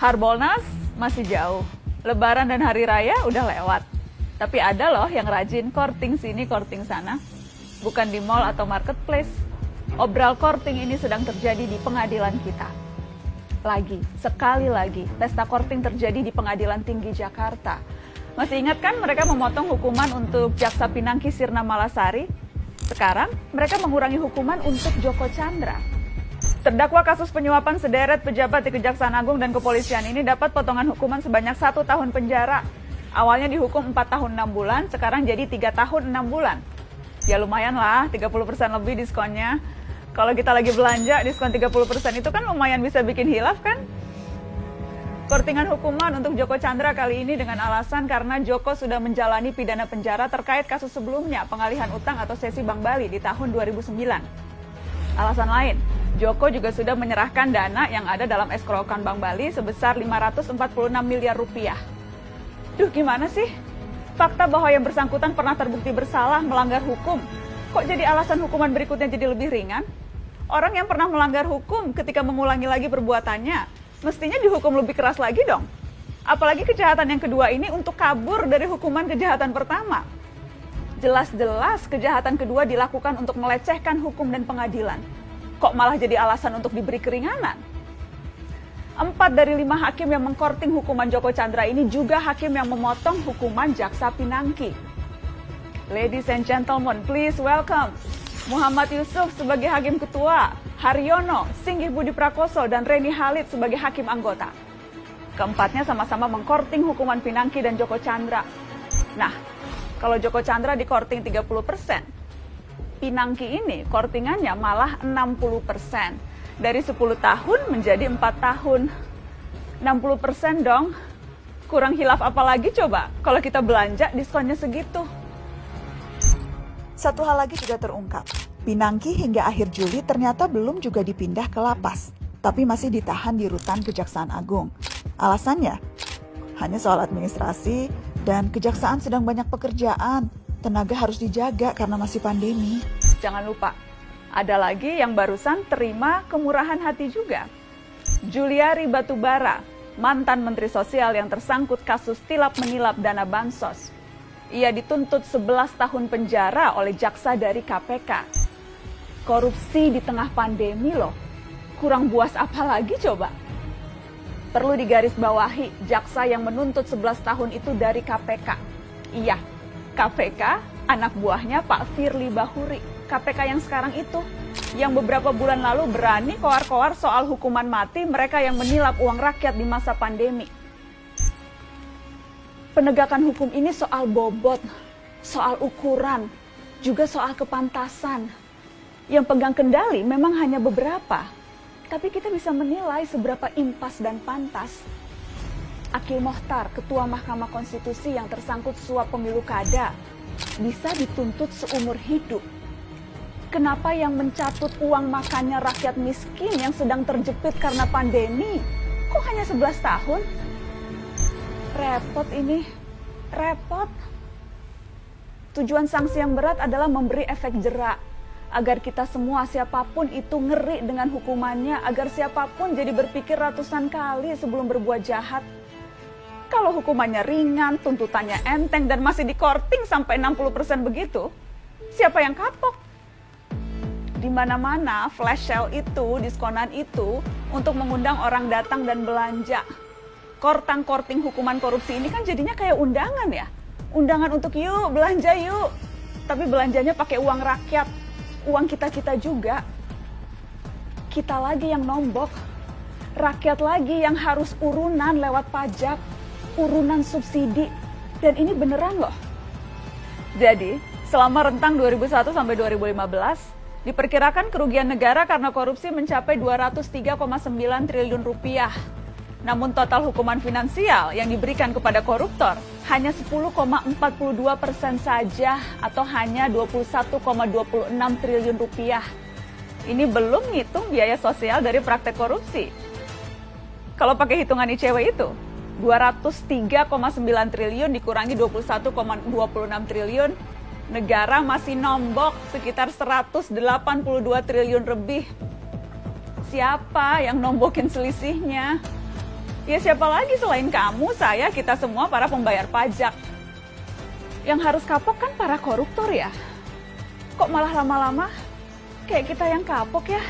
Harbolnas masih jauh, Lebaran dan Hari Raya udah lewat. Tapi ada loh yang rajin courting sini, courting sana. Bukan di mall atau marketplace. Obral courting ini sedang terjadi di pengadilan kita. Sekali lagi, pesta courting terjadi di Pengadilan Tinggi Jakarta. Masih ingat kan mereka memotong hukuman untuk Jaksa Pinangki Sirna Malasari? Sekarang mereka mengurangi hukuman untuk Joko Chandra. Terdakwa kasus penyuapan sederet pejabat di Kejaksaan Agung dan Kepolisian ini dapat potongan hukuman sebanyak 1 tahun penjara. Awalnya dihukum 4 tahun 6 bulan, sekarang jadi 3 tahun 6 bulan. Ya lumayan lah, 30% lebih diskonnya. Kalau kita lagi belanja, diskon 30% itu kan lumayan bisa bikin hilaf kan? Courtingan hukuman untuk Joko Chandra kali ini dengan alasan karena Joko sudah menjalani pidana penjara terkait kasus sebelumnya, pengalihan utang atau sesi Bank Bali di tahun 2009. Alasan lain, Joko juga sudah menyerahkan dana yang ada dalam escrow account Bank Bali sebesar 546 miliar rupiah. Duh, gimana sih? Fakta bahwa yang bersangkutan pernah terbukti bersalah melanggar hukum, kok jadi alasan hukuman berikutnya jadi lebih ringan? Orang yang pernah melanggar hukum ketika mengulangi lagi perbuatannya, mestinya dihukum lebih keras lagi dong. Apalagi kejahatan yang kedua ini untuk kabur dari hukuman kejahatan pertama. Jelas-jelas kejahatan kedua dilakukan untuk melecehkan hukum dan pengadilan. Kok malah jadi alasan untuk diberi keringanan? 4 dari 5 hakim yang mengkorting hukuman Joko Chandra ini juga hakim yang memotong hukuman Jaksa Pinangki. Ladies and gentlemen, please welcome Muhammad Yusuf sebagai Hakim Ketua, Haryono, Singgih Budi Prakoso, dan Reni Halid sebagai Hakim Anggota. Keempatnya sama-sama mengkorting hukuman Pinangki dan Joko Chandra. Nah, kalau Joko Chandra dikorting 30%, Pinangki ini kortingannya malah 60%. Dari 10 tahun menjadi 4 tahun. 60% dong. Kurang hilaf apa lagi coba kalau kita belanja diskonnya segitu. Satu hal lagi juga terungkap. Pinangki hingga akhir Juli ternyata belum juga dipindah ke lapas, tapi masih ditahan di rutan Kejaksaan Agung. Alasannya, hanya soal administrasi dan kejaksaan sedang banyak pekerjaan. Tenaga harus dijaga karena masih pandemi. Jangan lupa, ada lagi yang barusan terima kemurahan hati juga. Juliari Batubara, mantan Menteri Sosial yang tersangkut kasus tilap menilap dana bansos. Ia dituntut 11 tahun penjara oleh jaksa dari KPK. Korupsi di tengah pandemi loh. Kurang buas apa lagi coba? Perlu digarisbawahi, jaksa yang menuntut 11 tahun itu dari KPK. Iya, KPK anak buahnya Pak Firly Bahuri. KPK yang sekarang itu, yang beberapa bulan lalu berani koar-koar soal hukuman mati mereka yang menilap uang rakyat di masa pandemi. Penegakan hukum ini soal bobot, soal ukuran, juga soal kepantasan. Yang pegang kendali memang hanya beberapa, tapi kita bisa menilai seberapa impas dan pantas. Akil Mohtar, Ketua Mahkamah Konstitusi yang tersangkut suap pemilu kada, bisa dituntut seumur hidup. Kenapa yang mencatut uang makannya rakyat miskin yang sedang terjepit karena pandemi, kok hanya 11 tahun? Repot ini, repot. Tujuan sanksi yang berat adalah memberi efek jerak, agar kita semua siapapun itu ngeri dengan hukumannya, agar siapapun jadi berpikir ratusan kali sebelum berbuat jahat. Kalau hukumannya ringan, tuntutannya enteng, dan masih dikorting sampai 60% begitu, siapa yang kapok? Di mana-mana flash sale itu, diskonan itu, untuk mengundang orang datang dan belanja. Korting hukuman korupsi ini kan jadinya kayak undangan ya. Undangan untuk yuk, belanja yuk. Tapi belanjanya pakai uang rakyat, uang kita-kita juga. Kita lagi yang nombok. Rakyat lagi yang harus urunan lewat pajak, urunan subsidi. Dan ini beneran loh. Jadi, selama rentang 2001 sampai 2015, diperkirakan kerugian negara karena korupsi mencapai 203,9 triliun rupiah. Namun total hukuman finansial yang diberikan kepada koruptor hanya 10,42% saja atau hanya 21,26 triliun rupiah. Ini belum ngitung biaya sosial dari praktek korupsi. Kalau pakai hitungan ICW itu, 203,9 triliun dikurangi 21,26 triliun, negara masih nombok sekitar 182 triliun lebih. Siapa yang nombokin selisihnya? Ya siapa lagi selain kamu, saya, kita semua para pembayar pajak. Yang harus kapok kan para koruptor ya. Kok malah lama-lama kayak kita yang kapok ya?